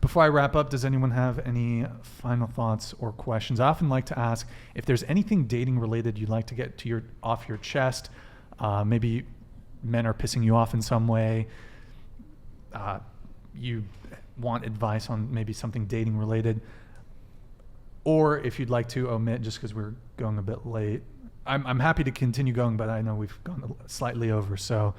Before I wrap up, does anyone have any final thoughts or questions? I often like to ask if there's anything dating related you'd like to get to off your chest. Maybe men are pissing you off in some way. You want advice on maybe something dating related. Or if you'd like to omit, just because we're going a bit late. I'm happy to continue going, but I know we've gone slightly over. So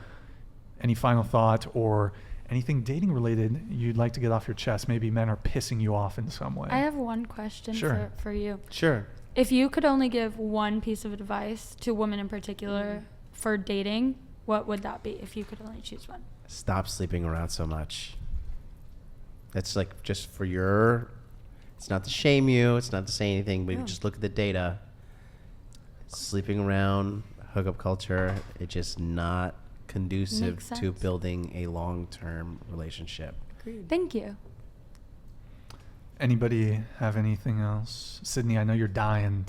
any final thought or anything dating related you'd like to get off your chest? Maybe men are pissing you off in some way. I have one question for you. Sure. If you could only give one piece of advice to women in particular for dating, what would that be if you could only choose one? Stop sleeping around so much. That's like just for it's not to shame you, it's not to say anything, but you just look at the data. Sleeping around, hookup culture, it's just not conducive to building a long-term relationship. Agreed. Thank you. Anybody have anything else? Sydney, I know you're dying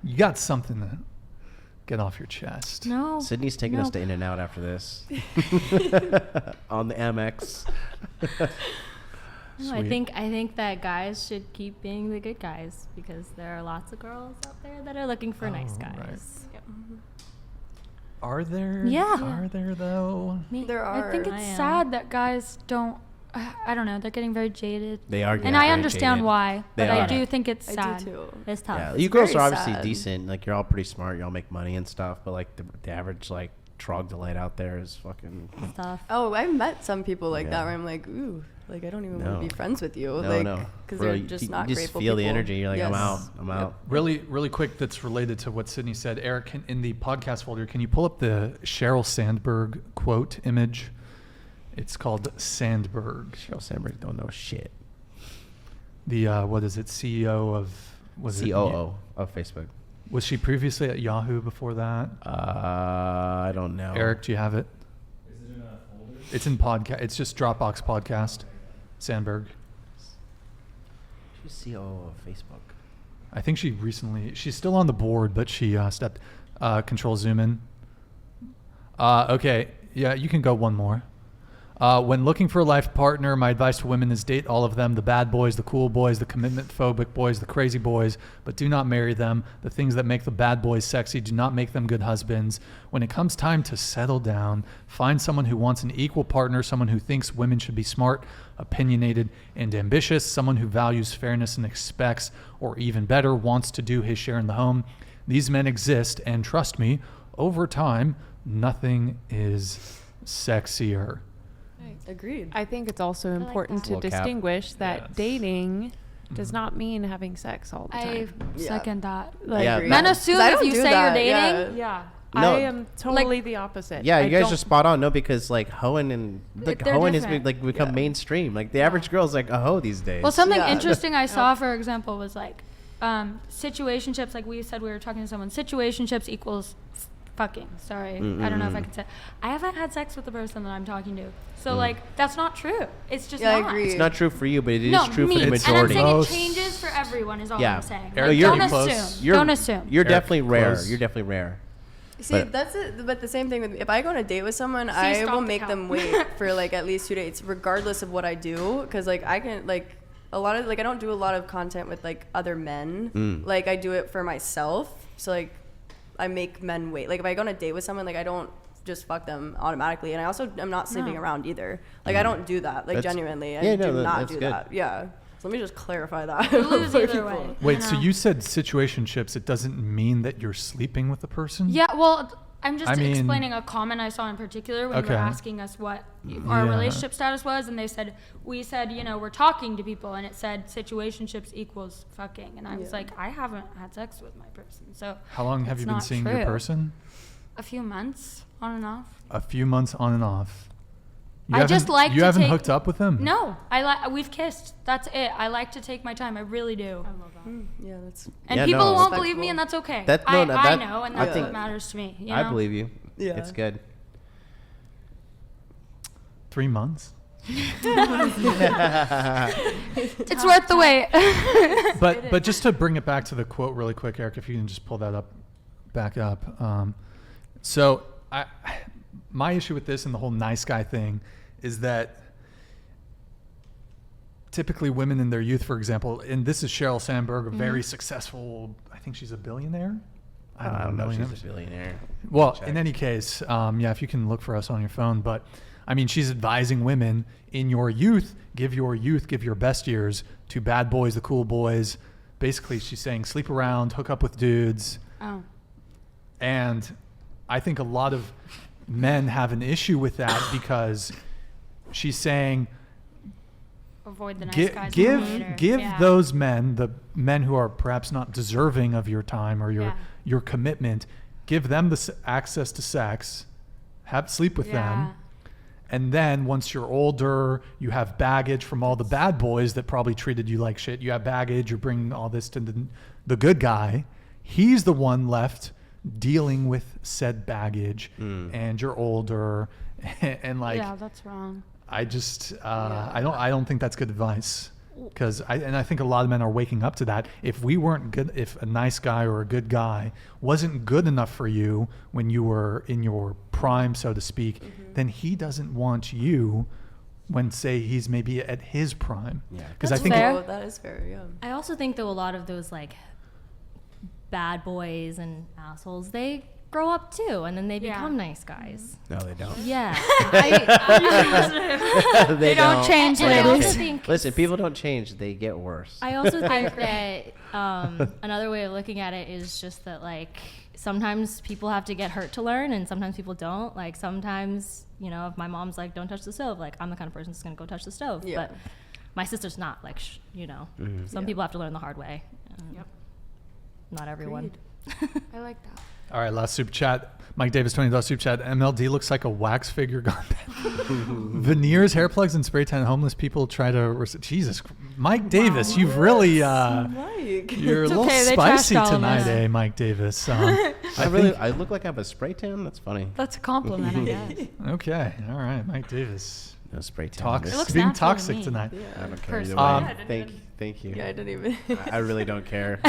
you got something to get off your chest. No. Sydney's taking us to In-N-Out after this. On the Amex. No, I think that guys should keep being the good guys because there are lots of girls out there that are looking for nice guys. Right. Yep. Are there? Yeah. Are there though? There are. I think it's sad that guys don't. I don't know. They're getting very jaded. They are getting and I very understand jaded. why, but They I are. do think it's sad. I do too. It's tough. Yeah, It's you girls very are obviously sad. decent. Like, you're all pretty smart. You all make money and stuff. But, like, the average, like, troglodyte out there is fucking... It's tough. Oh, I've met some people like Yeah. that where I'm like, ooh, like I don't even want to be friends with you. No, like, no. because Bro, they're you just not just grateful feel the people. energy. You're like, Yes. I'm out. Really quick, that's related to what Sydney said. Eric, in the podcast folder, can you pull up the Cheryl Sandberg quote image? It's called Sandberg. Cheryl Sandberg don't know shit. The, what is it, CEO of... COO of Facebook. Was she previously at Yahoo before that? I don't know. Eric, do you have it? Is it in a folder? It's in podcast. It's just Dropbox podcast. Sandberg. She's COO of Facebook. I think she's still on the board, but she stepped. Control zoom in. Okay, yeah, you can go one more. When looking for a life partner, my advice to women is date all of them, the bad boys, the cool boys, the commitment-phobic boys, the crazy boys, but do not marry them. The things that make the bad boys sexy do not make them good husbands. When it comes time to settle down, find someone who wants an equal partner, someone who thinks women should be smart, opinionated, and ambitious, someone who values fairness and expects, or even better, wants to do his share in the home. These men exist, and trust me, over time, nothing is sexier. Agreed. I think it's also like important that. to Little cap. distinguish that Yes. dating does not mean having sex all the I time. second that. Like, Yeah, agree. Men that- assume 'Cause I if don't you do say that, you're dating, Yeah. No. I am totally the opposite. Yeah, I you guys don't- are spot on. No, because like hoeing and like They're hoeing has different. been, like become mainstream. Like the average girl's like a hoe these days. Well, something Yeah. interesting I saw, for example, was like situationships. Like we said, we were talking to someone. Situationships equals fucking. Sorry, I don't know if I could say. I haven't had sex with the person that I'm talking to, so like that's not true. It's just Yeah, I not. agree. It's not true for you, but it is No, true me. for the And I'm majority. saying Close. it changes for everyone. Is all Yeah. I'm saying. Eric, Like, you're don't close. assume. Don't assume. You're Eric, definitely rare. close. You're definitely rare. See, But- that's it. But the same thing with me. If I go on a date with someone, See, I stop will the make count. them wait for like at least 2 dates, regardless of what I do. Because like I can like a lot of like I don't do a lot of content with like other men. Like I do it for myself. So like I make men wait. Like if I go on a date with someone, like I don't just fuck them automatically. And I also am not sleeping around either. Like I don't do that. Like That's- genuinely, I yeah, no, do not that's do good. that. Yeah. So let me just clarify that. You lose for either people. way. Wait, so know? you said situationships. It doesn't mean that you're sleeping with the person? Yeah, well, I'm just I mean- explaining a comment I saw in particular when you Okay. were asking us what our Yeah. relationship status was, and we said, you know, we're talking to people, and it said situationships equals fucking, and I was like, I haven't had sex with my person, so How long have it's you been not seeing your true. person? A few months, on and off. A few months on and off. You I just haven't- like You to haven't take- hooked up with him? No, we've kissed. That's it. I like to take my time. I really do. Yeah, that's. And Yeah, people no. won't believe me, and that's okay. That- no, I that- know, and I that's think- what matters to me. You know? I believe you. Yeah. It's good. 3 months? It's worth the wait. But just to bring it back to the quote really quick, Eric, if you can just pull that back up. So my issue with this and the whole nice guy thing is that typically women in their youth, for example, and this is Cheryl Sandberg, a very successful, I think she's a billionaire. I don't know if she's a billionaire. Well, Check. in any case, if you can look for us on your phone, but I mean, she's advising women in your youth, give your best years to bad boys, the cool boys. Basically, she's saying sleep around, hook up with dudes. Oh. And I think a lot of men have an issue with that because she's saying, Avoid the nice guys. give those men, the men who are perhaps not deserving of your time or your commitment, give them the access to sex, sleep with them. And then once you're older, you have baggage from all the bad boys that probably treated you like shit. You have baggage. You're bringing all this to the good guy. He's the one left dealing with said baggage, and you're older, and like. Yeah, that's wrong. I just I don't think that's good advice, because I think a lot of men are waking up to that. If we weren't good, if a nice guy or a good guy wasn't good enough for you when you were in your prime, so to speak, then he doesn't want you when, say, he's maybe at his prime. Yeah, because I That's think fair. That is fair. Yeah. I also think though a lot of those like bad boys and assholes, they grow up too, and then they become nice guys. No, they don't. Yeah. They don't change, And I ladies. also think Listen, people don't change; they get worse. I also think that another way of looking at it is just that like sometimes people have to get hurt to learn, and sometimes people don't. Like sometimes, if my mom's like, "Don't touch the stove," like I'm the kind of person that's gonna go touch the stove. Yeah. But my sister's not. Like, some people have to learn the hard way. Not everyone. I like that. All right, last super chat. Mike Davis, $20 super chat. MLD looks like a wax figure gone bad. Veneers, hair plugs, and spray tan. Homeless people try to. Jesus, Mike Davis, you've really. Mike. You're a It's little okay, they spicy trashed all of tonight, us. Mike Davis. I look like I have a spray tan. That's funny. That's a compliment, I guess. Okay, all right, Mike Davis. No spray tan. Toxic. It looks Being natural to toxic me. tonight. I don't care either Personally. way. Thank you. Yeah, I didn't even. I really don't care.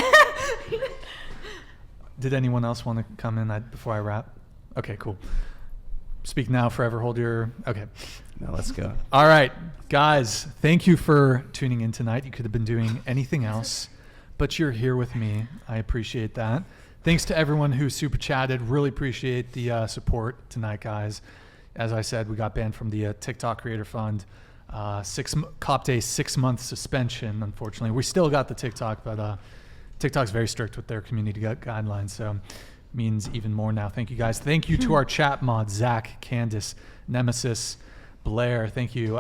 Did anyone else want to come in before I wrap? Okay, cool. Speak now, forever hold your. Okay. Now let's go. All right, guys, thank you for tuning in tonight. You could have been doing anything else, but you're here with me. I appreciate that. Thanks to everyone who super chatted. Really appreciate the support tonight, guys. As I said, we got banned from the TikTok Creator Fund. Cop Day 6-month suspension, unfortunately. We still got the TikTok, but TikTok's very strict with their community guidelines, so means even more now. Thank you, guys. Thank you to our chat mods, Zach, Candace, Nemesis, Blair. Thank you,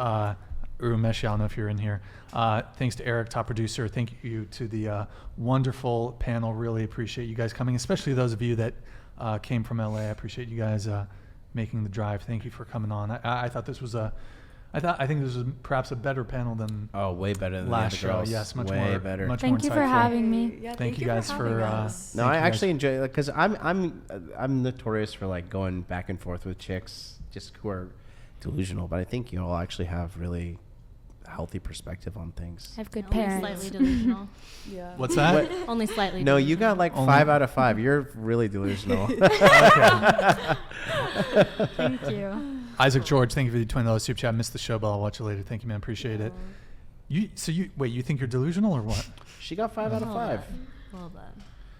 Urumesh. I don't know if you're in here. Thanks to Eric, top producer. Thank you to the wonderful panel. Really appreciate you guys coming, especially those of you that came from LA. I appreciate you guys making the drive. Thank you for coming on. I thought this was I think this was perhaps a better panel than way better than last the other girls. show. Yes, much way more better. Much Thank more you for insightful. having me. Yeah, Thank you guys for. us. No, thank I you guys. actually enjoy it because I'm notorious for like going back and forth with chicks just who are delusional, but I think you all actually have really healthy perspective on things. I have good Only parents. slightly delusional. Yeah. What's that? Only slightly. No, you got like Only- 5 out of 5. You're really delusional. Thank you. Isaac George, thank you for the $20 super chat. Missed the show, but I'll watch it later. Thank you, man. Appreciate it. You think you're delusional or what? She got 5 out of 5. Well done.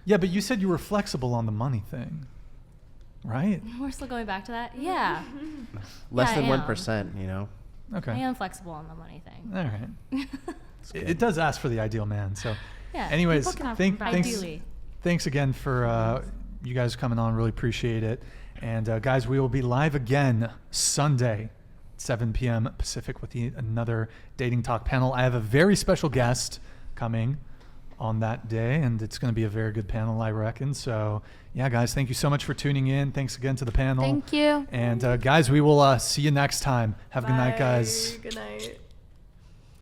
Yeah, but you said you were flexible on the money thing, right? We're still going back to that. Yeah. Less Yeah, than I am. 1%, you know. I Okay. am flexible on the money thing. All right. It does ask for the ideal man. So, Yeah. anyways, people can have thanks. Ideally. Thanks again for you guys coming on. Really appreciate it. And guys, we will be live again Sunday, 7 p.m. Pacific with another Dating Talk panel. I have a very special guest coming on that day, and it's going to be a very good panel, I reckon. So, yeah, guys, thank you so much for tuning in. Thanks again to the panel. Thank you. And guys, we will see you next time. Have a good night, guys. Good night.